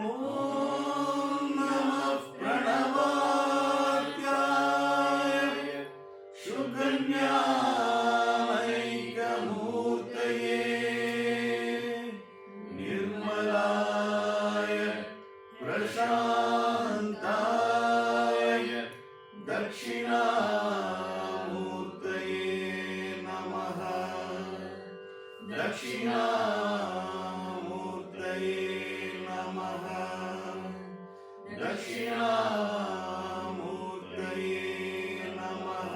ஓம் நம பிரணவாத்யாய சுகன்யாமைகமூர்த்தயே நிர்மலாய பிரசாந்தாய தட்சிணாமூர்த்தயே நமः தட்சிணாமூர்த்தயே நமः தட்சிணாமூர்த்தயே நமः.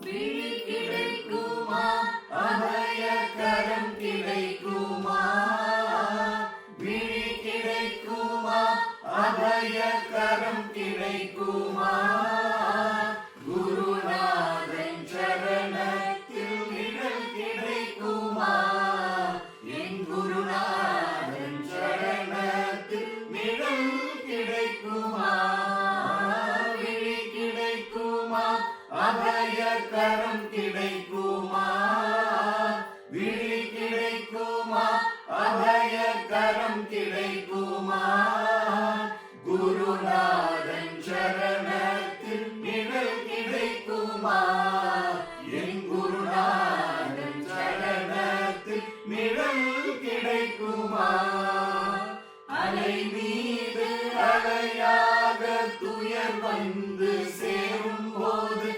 விழி கிடைக்குமா அபயகரம் கிடைக்குமா, விழி கிடைக்குமா அபயகரம் கிடைக்குமா, குருநாதன் சரணத்தில் நிழல் கிடைக்குமா, என் குருநாதன் சரணத்தில் நிழல் கிடைக்குமா, விழி கிடைக்குமா அபயகரம் கிடைக்குமா, விழி கிடைக்குமா அபயகரம் கிடைக்குமா, குருநாதன் சரணத்தில் நிழல் கிடைக்குமா, என் குருநாதன் சரணத்தில் நிழல் கிடைக்குமா, அலை மீது அலையாக துயர் வந்து சேரும் போது,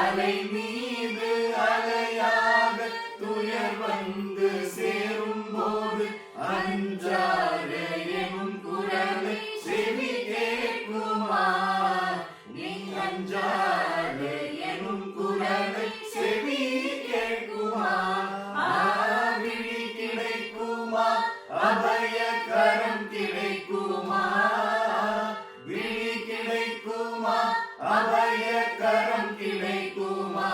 அலை மீது அலையாக துயர் வந்து சேரும் போது, அஞ்சாத எனும் குரலை செவி கேட்குமா, நீ அஞ்சாத எனும் குரலை செவி கேட்குமா, விழி கிடைக்குமா அபயகரம் கிடைக்குமா, விழி கிடைக்குமா அபயகரம் கிடைக்குமா,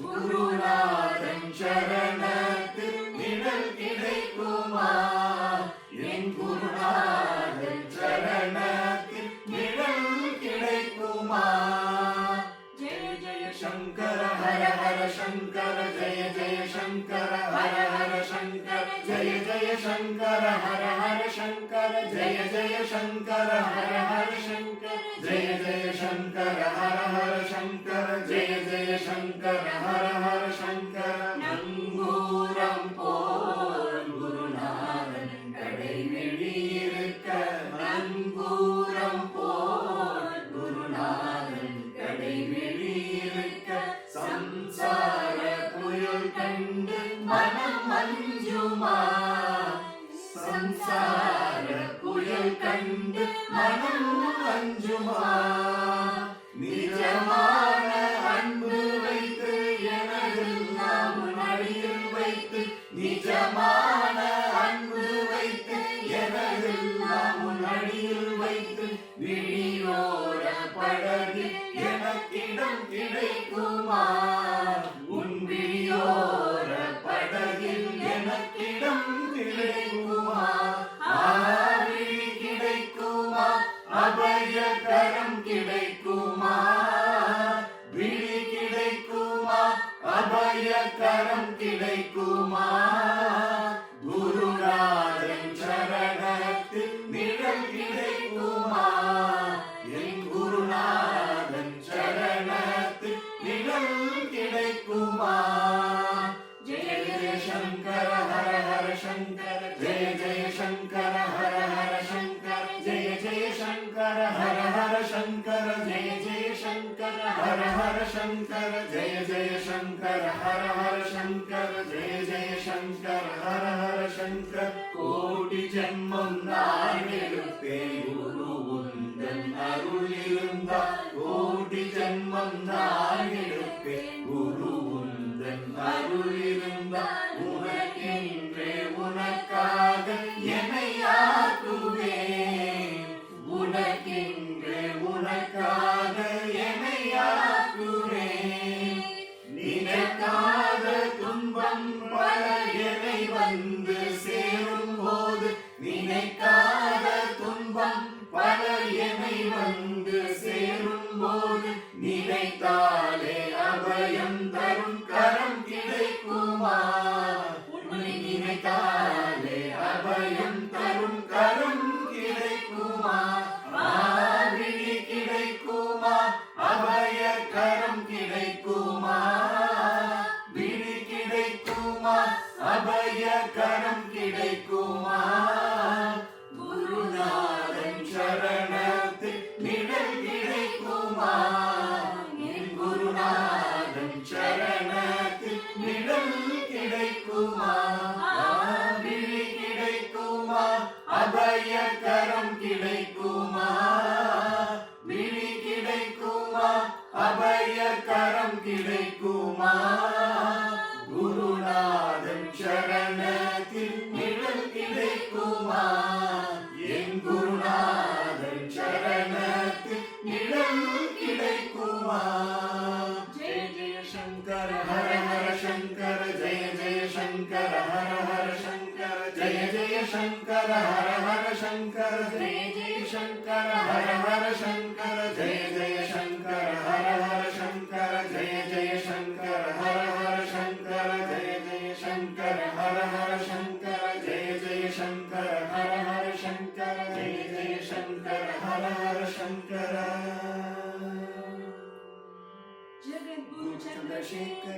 குருநாதன் சரணத்தில் நிழல் கிடைக்குமா, என் குருநாதன் சரணத்தில் நிழல் கிடைக்குமா. ஜெய ஜெய சங்கர ஹர ஹர சங்கர, ஜெய ஜெய சங்கர ஹர ஹர சங்கர, ஜெய ஜெய சங்கர ஹர ஹர சங்கர, ஜெய ஜெய சங்கர ஹர ஹர சங்கர, ஜெய ஜெய சங்கர ஹர ஹர சங்கர, ஜெய ஜெய சங்கர ஹர ஹர சங்கர. நங்கூரம் போல் குருநாதன் கடைவிழி இருக்க, நங்கூரம் போல் குருநாதன் கடைவிழி இருக்க, சம்சார புயல் கண்டு மனம் அஞ்சுமா, சம்சார புயல் கண்டு மனம் அஞ்சுமா, நிஜமான அன்பு வைத்து எனதெல்லாம் அடியில் வைத்து, நிஜமான அன்பு வைத்து எனதெல்லாம் அடியில் வைத்து, விழியோர படகில் எனக்கிடம் கிடைக்குமா, உன் விழியோர படகில் எனக்கிடம் கிடைக்குமா, விழி கிடைக்குமா அபயகரம் கிடைக்குமா, விழி கிடைக்குமா அபயகரம் கிடைக்குமா, குருநாதன் சரணத்தில் நிழல் கிடைக்குமா, என் குருநாதன் சரணத்தில் நிழல் கிடைக்குமா. ஜெய ஜெய சங்கர ஹர ஹர சங்கர, ஜெய ஜெய சங்கர ஹர ஹர சங்கர, ஜெய ஜெய சங்கர ஹர ஹர சங்கர, ஜெய ஜெய சங்கர ஹர ஹர சங்கர, ஜெய ஜெய சங்கர ஹர ஹர சங்கர, ஜெய ஜெய சங்கர ஹர ஹர சங்கர. கோடி ஜென்மம் நான் எடுப்பேன் குரு உந்தன் அருள் இருந்தால், கோடி ஜென்மம் நான் எடுப்பேன் குரு உந்தன் அருள் இருந்தால், உனக்கென்றே உனக்காக என்னை ஆக்குவேன், உனக்கென்றே உனக்காக என்னை ஆக்குவேன், நினைக்காத துன்பம் பல என்னை வந்து சேரும் போது, நினைக்காத துன்பம் பல என்னை வந்து சேரும் போது, நினைத்தாலே அபயம் தரும் கரம் கிடைக்கும் அபயகரம் கிடைக்குமா குருநாதன் சரணத்தில் நிழல் கிடைக்குமா என் குருநாதன் சரணத்தில் நிழல் கிடைக்குமா விழி கிடைக்குமா அபயகரம் கிடைக்குமா விழி கிடைக்குமா அபயகரம் கிடைக்குமா குருநாதன் சரணத்தில் நிழல் கிடைக்குமா என் குருநாதன் சரணத்தில் நிழல் கிடைக்குமா ஜெய ஜெய சங்கர ஹர ஹர சங்கர ஜெய ஜெய சங்கர ஹர ஹர சங்கர ஜெய ஜெய சங்கர ஹர ஹர சங்கர ஜெய ஜெய சங்கர ஹர ஹர சங்கர ஜெய ஜெய சங்கர ஹர ஹர சங்கர ஜெய ஜெய சங்கர ஹர ஹர சங்கர ஜெய ஜெய சங்கர ஹர ஹர சங்கர ஜெய ஜெய சங்கர ஹர ஹர சங்கர ஜெய ஜெய சங்கர ஹர ஹர சங்கர ஜெகத்குரு சந்திரசேகர